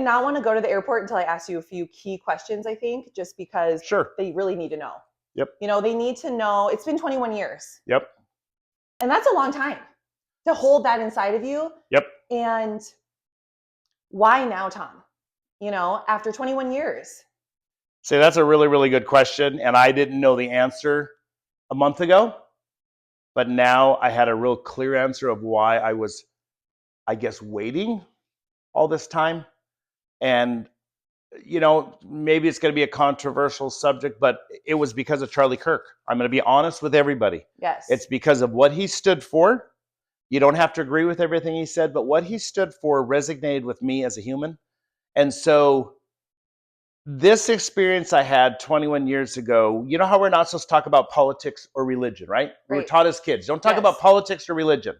not want to go to the airport until I ask you a few key questions, I think, just because Sure. they really need to know. Yep. They need to know it's been 21 years. Yep. And that's a long time to hold that inside of you. Yep. And why now, Tom? After 21 years. See, that's a really, really good question. And I didn't know the answer a month ago. But now I had a real clear answer of why I was, I guess, waiting all this time. And, maybe it's going to be a controversial subject, but it was because of Charlie Kirk. I'm going to be honest with everybody. Yes. It's because of what he stood for. You don't have to agree with everything he said, but what he stood for resonated with me as a human. And so this experience I had 21 years ago, you know how we're not supposed to talk about politics or religion, right? We were taught as kids, don't talk about politics or religion.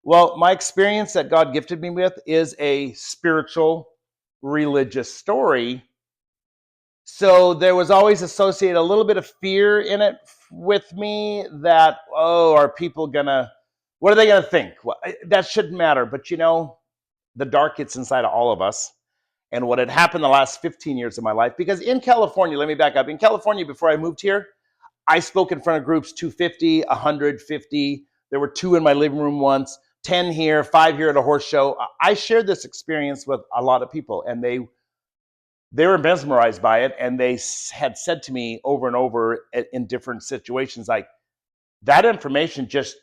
Well, my experience that God gifted me with is a spiritual, religious story. So there was always associated a little bit of fear in it with me that, are people what are they gonna think? Well, that shouldn't matter. But the dark gets inside of all of us. And what had happened the last 15 years of my life, because in California, let me back up. In California, before I moved here, I spoke in front of groups 250, 150. There were 2 in my living room once, 10 here, 5 here at a horse show. I shared this experience with a lot of people, and they were mesmerized by it. And they had said to me over and over in different situations, like, that information just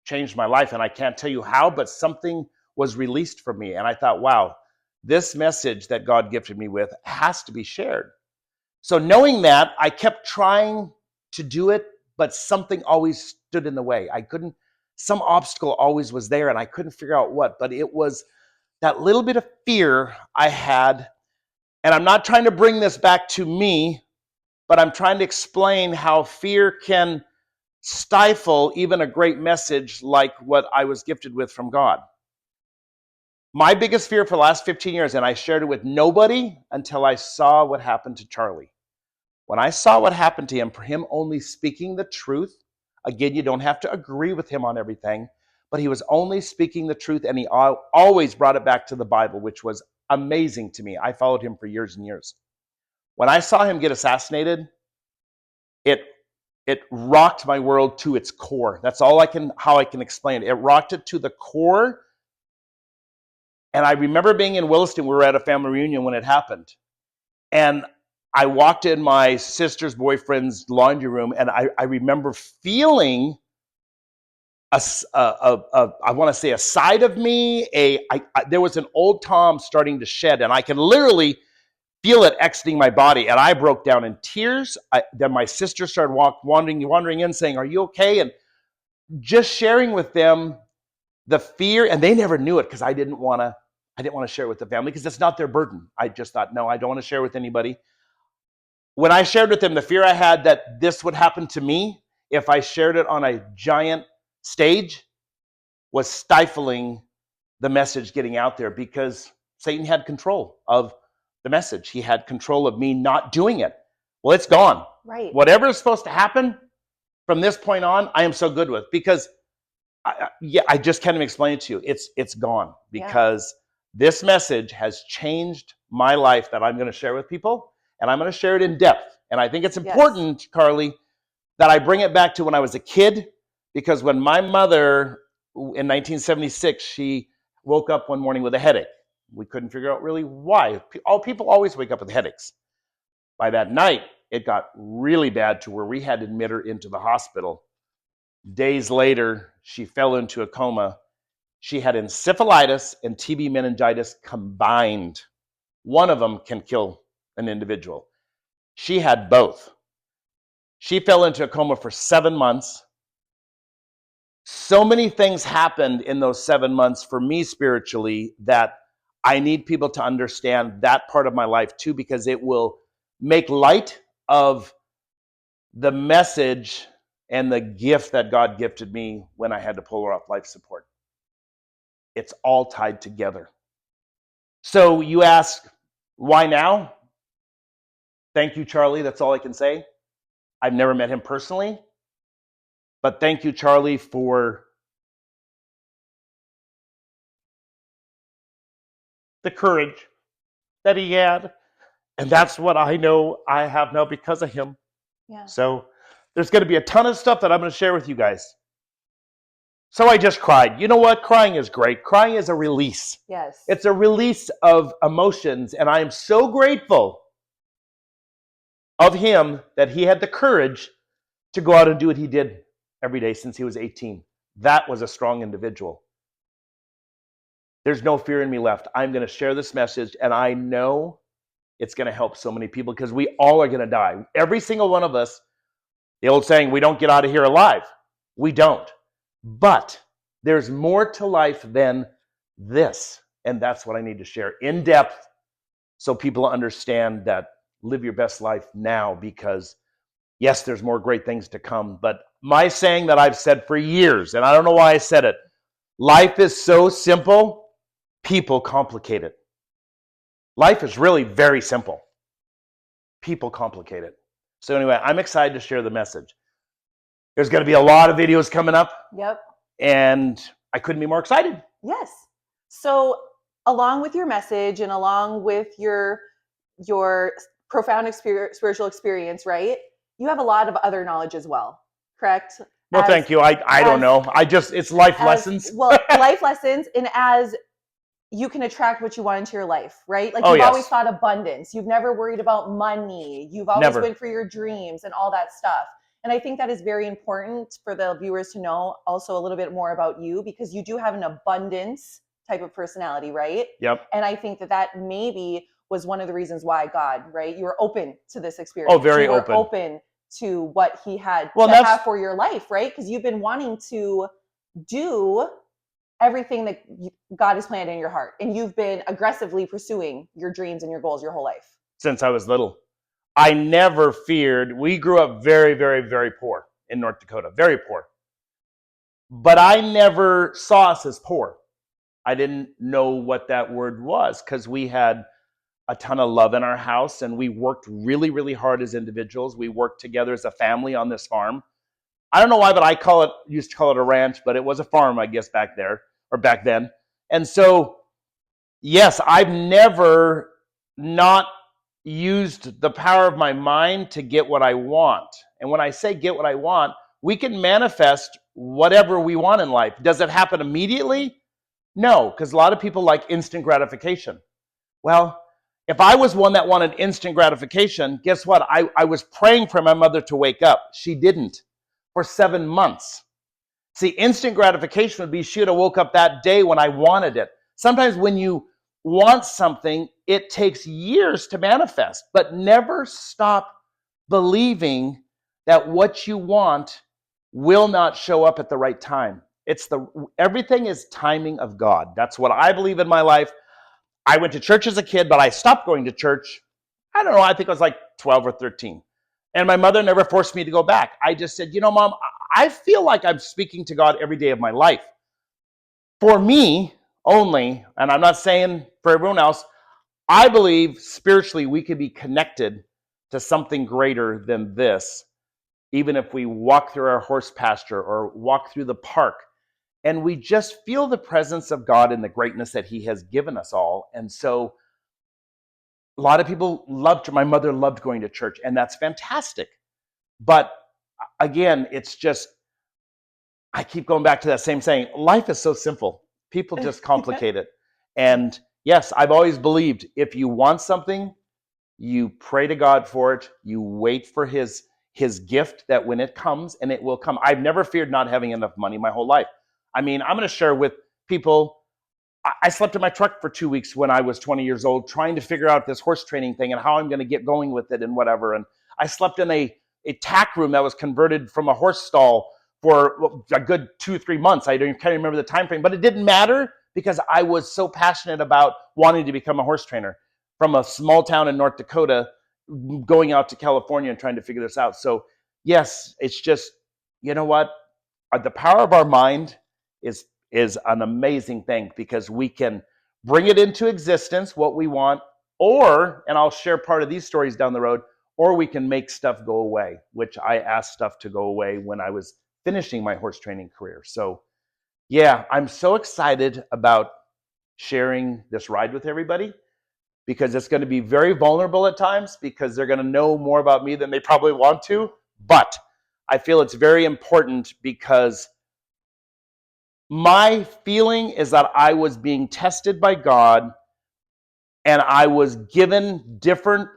changed my life. And I can't tell you how, but something was released from me. And I thought, wow, this message that God gifted me with has to be shared. So knowing that, I kept trying to do it, but something always stood in the way. Some obstacle always was there, and I couldn't figure out what, but it was that little bit of fear I had. And I'm not trying to bring this back to me, but I'm trying to explain how fear can stifle even a great message like what I was gifted with from God. My biggest fear for the last 15 years, and I shared it with nobody until I saw what happened to Charlie. When I saw what happened to him, for him only speaking the truth, again, you don't have to agree with him on everything, but he was only speaking the truth, and he always brought it back to the Bible, which was amazing to me. I followed him for years and years. When I saw him get assassinated, it rocked my world to its core. That's how I can explain it. It rocked it to the core. And I remember being in Williston. We were at a family reunion when it happened. And I walked in my sister's boyfriend's laundry room, and I remember feeling I want to say a side of me. There was an old Tom starting to shed, and I can literally feel it exiting my body. And I broke down in tears. Then my sister started wandering in, saying, "Are you okay?" And just sharing with them the fear, and they never knew it because I didn't want to share it with the family because it's not their burden. I just thought, no, I don't want to share with anybody. When I shared with them the fear I had that this would happen to me if I shared it on a giant stage was stifling the message getting out there, because Satan had control of the message. He had control of me not doing it. Well, it's gone. Right. Whatever is supposed to happen from this point on, I am so good with, because I just can't even explain it to you. It's gone, because this message has changed my life that I'm going to share with people, and I'm going to share it in depth. And I think it's important, Carly, that I bring it back to when I was a kid, because when my mother in 1976, she woke up one morning with a headache. We couldn't figure out really why. All people always wake up with headaches. By that night, it got really bad to where we had to admit her into the hospital. Days later, she fell into a coma. She had encephalitis and TB meningitis combined. One of them can kill an individual. She had both. She fell into a coma for 7 months. So many things happened in those 7 months for me spiritually that I need people to understand that part of my life too, because it will make light of the message and the gift that God gifted me when I had to pull her off life support. It's all tied together. So you ask, why now? Thank you, Charlie. That's all I can say. I've never met him personally, but thank you, Charlie, for the courage that he had. And that's what I know I have now because of him. Yeah. So there's going to be a ton of stuff that I'm going to share with you guys. So I just cried. You know what? Crying is great. Crying is a release. Yes. It's a release of emotions. And I am so grateful of him that he had the courage to go out and do what he did every day since he was 18. That was a strong individual. There's no fear in me left. I'm going to share this message, and I know it's going to help so many people because we all are going to die. Every single one of us, the old saying, we don't get out of here alive. We don't. But there's more to life than this, and that's what I need to share in depth so people understand that live your best life now because, yes, there's more great things to come. But my saying that I've said for years, and I don't know why I said it, life is so simple, people complicate it. Life is really very simple. People complicate it. So anyway, I'm excited to share the message. There's going to be a lot of videos coming up. Yep. And I couldn't be more excited. Yes. So along with your message and along with your profound spiritual experience, right? You have a lot of other knowledge as well, correct? Well, thank you. I don't know. It's life lessons. Well, life lessons, and as you can attract what you want into your life, right? Like you've yes. always thought abundance. You've never worried about money. You've always went for your dreams and all that stuff. And I think that is very important for the viewers to know also a little bit more about you because you do have an abundance type of personality, right? Yep. And I think that maybe was one of the reasons why God, right? You were open to this experience. Oh, very you were open. Open to what he had to have for your life, right? Because you've been wanting to do everything that God has planned in your heart. And you've been aggressively pursuing your dreams and your goals your whole life. Since I was little. I never feared. We grew up very, very, very poor in North Dakota. Very poor. But I never saw us as poor. I didn't know what that word was because we had a ton of love in our house and we worked really, really hard as individuals. We worked together as a family on this farm. I don't know why, but I used to call it a ranch, but it was a farm, I guess, back then. And so, yes, I've never not used the power of my mind to get what I want. And when I say get what I want, we can manifest whatever we want in life. Does it happen immediately? No, because a lot of people like instant gratification. Well, if I was one that wanted instant gratification, guess what? I was praying for my mother to wake up. She didn't for 7 months. See, instant gratification would be she would have woke up that day when I wanted it. Sometimes when you want something, it takes years to manifest, but never stop believing that what you want will not show up at the right time. Everything is timing of God. That's what I believe in my life. I went to church as a kid, but I stopped going to church. I don't know, I think I was like 12 or 13. And my mother never forced me to go back. I just said, Mom, I feel like I'm speaking to God every day of my life. For me only, and I'm not saying for everyone else, I believe spiritually we could be connected to something greater than this, even if we walk through our horse pasture or walk through the park. And we just feel the presence of God and the greatness that he has given us all. And so a lot of people my mother loved going to church, and that's fantastic. But again, it's just, I keep going back to that same saying, life is so simple. People just complicate it. And yes, I've always believed if you want something, you pray to God for it, you wait for his gift that when it comes, and it will come. I've never feared not having enough money my whole life. I mean, I'm going to share with people, I slept in my truck for 2 weeks when I was 20 years old, trying to figure out this horse training thing and how I'm going to get going with it and whatever. And I slept in a tack room that was converted from a horse stall for a good 2 or 3 months. I can't remember the time frame, but it didn't matter because I was so passionate about wanting to become a horse trainer from a small town in North Dakota, going out to California and trying to figure this out. So yes, it's just, you know what? The power of our mind is an amazing thing because we can bring it into existence, what we want, or, and I'll share part of these stories down the road, or we can make stuff go away, which I asked stuff to go away when I was finishing my horse training career. So yeah, I'm so excited about sharing this ride with everybody. because it's going to be very vulnerable at times because they're going to know more about me than they probably want to. But I feel it's very important because my feeling is that I was being tested by God and I was given different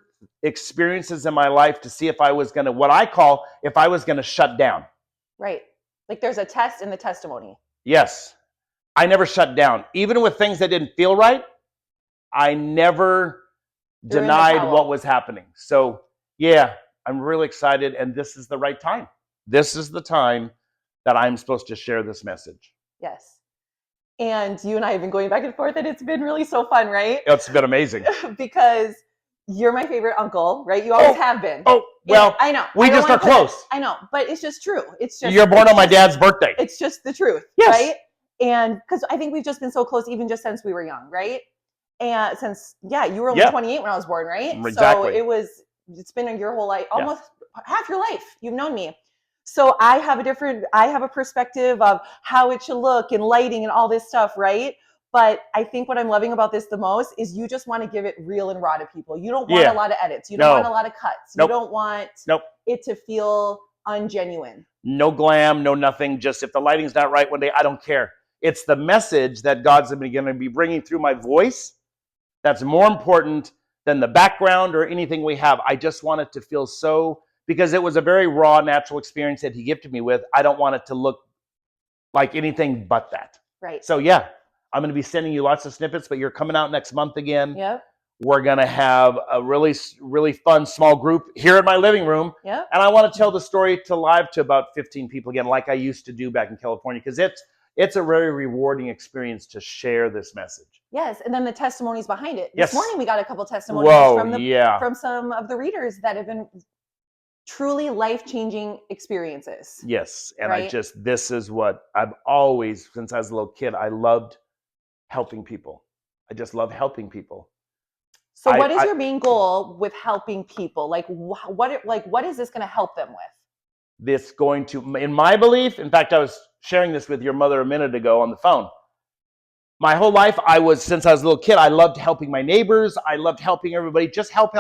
experiences in my life to see if I was going to, what I call, if I was going to shut down. Right. Like there's a test in the testimony. Yes. I never shut down. Even with things that didn't feel right, I never denied what was happening. So, yeah, I'm really excited, and this is the right time. This is the time that I'm supposed to share this message. Yes. And you and I have been going back and forth, and it's been really so fun, right? It's been amazing. Because you're my favorite uncle, right? You always have been. Oh, well, I know. We just are close. I know, but it's just true. It's just you're born on my dad's birthday. It's just the truth, yes. Right? And because I think we've just been so close, even just since we were young, right? And since, you were only 28 when I was born, right? Exactly. So it's been your whole life, almost half your life. You've known me. So I have a perspective of how it should look and lighting and all this stuff, right? But I think what I'm loving about this the most is you just want to give it real and raw to people. You don't want a lot of edits. You don't want a lot of cuts. You don't want it to feel ungenuine. No glam, no nothing. Just if the lighting's not right one day, I don't care. It's the message that God's going to be bringing through my voice that's more important than the background or anything we have. I just want it to feel so, because it was a very raw, natural experience that he gifted me with. I don't want it to look like anything but that. Right. So yeah, I'm going to be sending you lots of snippets, but you're coming out next month again. Yep. We're going to have a really, really fun small group here in my living room. Yep. And I want to tell the story live to about 15 people again, like I used to do back in California, because it's a very rewarding experience to share this message. Yes, and then the testimonies behind it. Yes. This morning we got a couple testimonies from some of the readers that have been truly life-changing experiences. Yes, and this is what I've always, since I was a little kid, I loved helping people. I just love helping people. So what is your main goal with helping people? Like what is this going to help them with? This going to, in my belief, in fact, I was sharing this with your mother a minute ago on the phone. My whole life, since I was a little kid, I loved helping my neighbors. I loved helping everybody. Just help.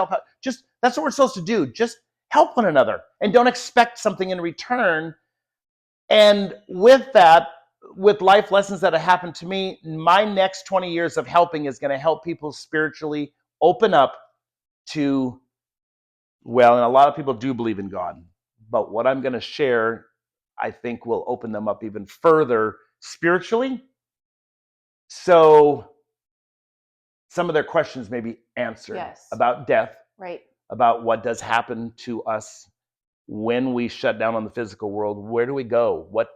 Just, that's what we're supposed to do. Just help one another and don't expect something in return. And with that, with life lessons that have happened to me, my next 20 years of helping is going to help people spiritually open up to, well, and a lot of people do believe in God, but what I'm going to share, I think will open them up even further spiritually. So some of their questions may be answered about death, right? About what does happen to us when we shut down on the physical world. Where do we go? What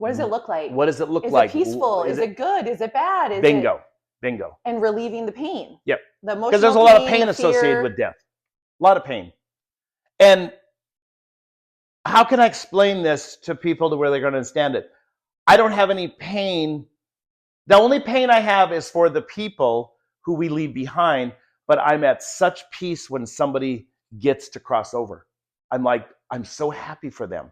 does it look like? What does it look like? Is it peaceful? Is it good? Is it bad? Bingo. And relieving the pain. Yep. The emotional because there's a lot of pain associated with death. A lot of pain. And how can I explain this to people to where they're going to understand it? I don't have any pain. The only pain I have is for the people who we leave behind, but I'm at such peace when somebody gets to cross over. I'm so happy for them.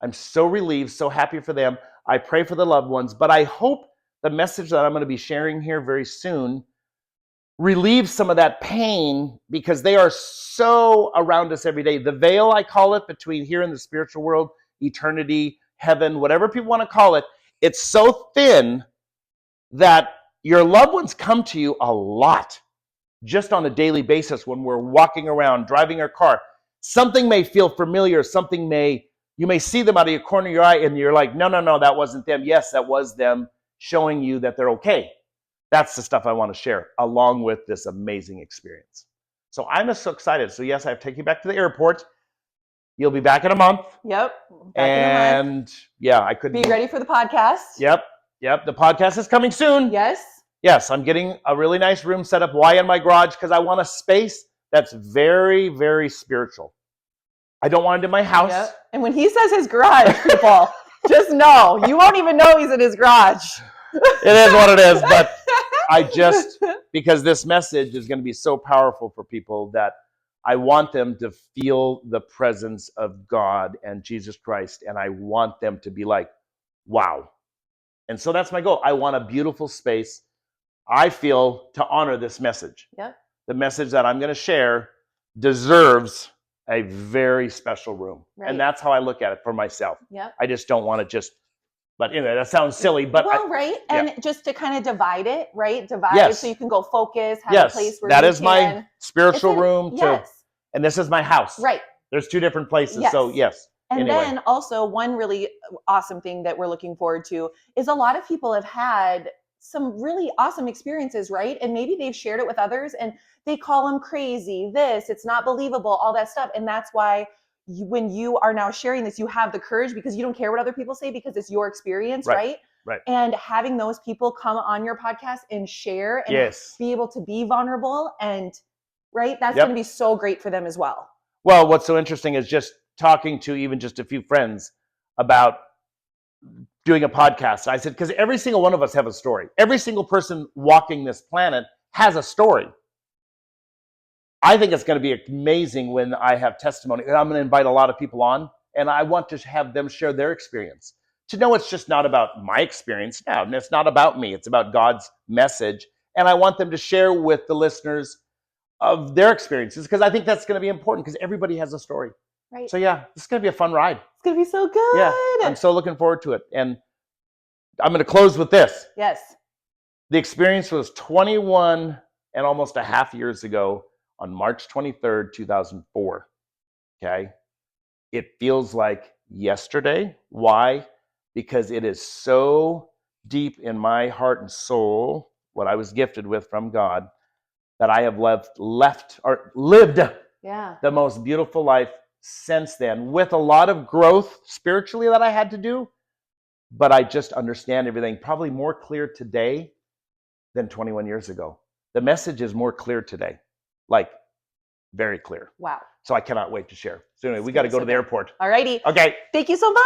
I'm so relieved, so happy for them. I pray for the loved ones, but I hope the message that I'm going to be sharing here very soon relieves some of that pain, because they are so around us every day. The veil, I call it, between here and the spiritual world, eternity, heaven, whatever people want to call it, it's so thin that your loved ones come to you a lot, just on a daily basis when we're walking around, driving our car. Something may feel familiar, you may see them out of your corner of your eye and you're like, no, that wasn't them. Yes, that was them showing you that they're okay. That's the stuff I want to share, along with this amazing experience. So I'm just so excited. So yes, I have to take you back to the airport. You'll be back in a month. Yep. Back in a month. Yeah, I couldn't. Be ready for the podcast. Yep. The podcast is coming soon. Yes, I'm getting a really nice room set up. Why in my garage? Because I want a space that's very, very spiritual. I don't want it in my house. Yep. And when he says his garage, people, just know, you won't even know he's in his garage. It is what it is, but because this message is going to be so powerful for people that I want them to feel the presence of God and Jesus Christ, and I want them to be like, wow. And so that's my goal. I want a beautiful space. I feel to honor this message. Yep. The message that I'm going to share deserves a very special room. Right. And that's how I look at it for myself. Yep. I just don't want to just, but anyway, that sounds silly. But well, right. And yeah. just to kind of divide it, right? Divide Yes. so you can go focus, have yes. a place where that you is can. my spiritual room. Yes. And this is my house. Right. There's two different places. Yes. So yes. And anyway. then also one really awesome thing that we're looking forward to is a lot of people have had some really awesome experiences, right? And maybe they've shared it with others and they call them crazy, it's not believable, all that stuff. And that's why when you are now sharing this, you have the courage because you don't care what other people say because it's your experience, right? Right. And having those people come on your podcast and share and yes. be able to be vulnerable and right, that's yep. going to be so great for them as well. Well, what's so interesting is just talking to even just a few friends about doing a podcast. I said, because every single one of us have a story. Every single person walking this planet has a story. I think it's going to be amazing when I have testimony. And I'm going to invite a lot of people on, and I want to have them share their experience. To know it's just not about my experience. No, it's not about me. It's about God's message. And I want them to share with the listeners of their experiences, because I think that's going to be important, because everybody has a story. Right. So yeah, this is going to be a fun ride. It's going to be so good. Yeah, I'm so looking forward to it. And I'm going to close with this. Yes. The experience was 21 and almost a half years ago on March 23rd, 2004. Okay. It feels like yesterday. Why? Because it is so deep in my heart and soul, what I was gifted with from God, that I have lived the most beautiful life since then, with a lot of growth spiritually that I had to do. But I just understand everything probably more clear today than 21 years ago. The message is more clear today, like very clear. Wow. So I cannot wait to share. So anyway, we got to go to the airport. All righty. Okay. Thank you so much.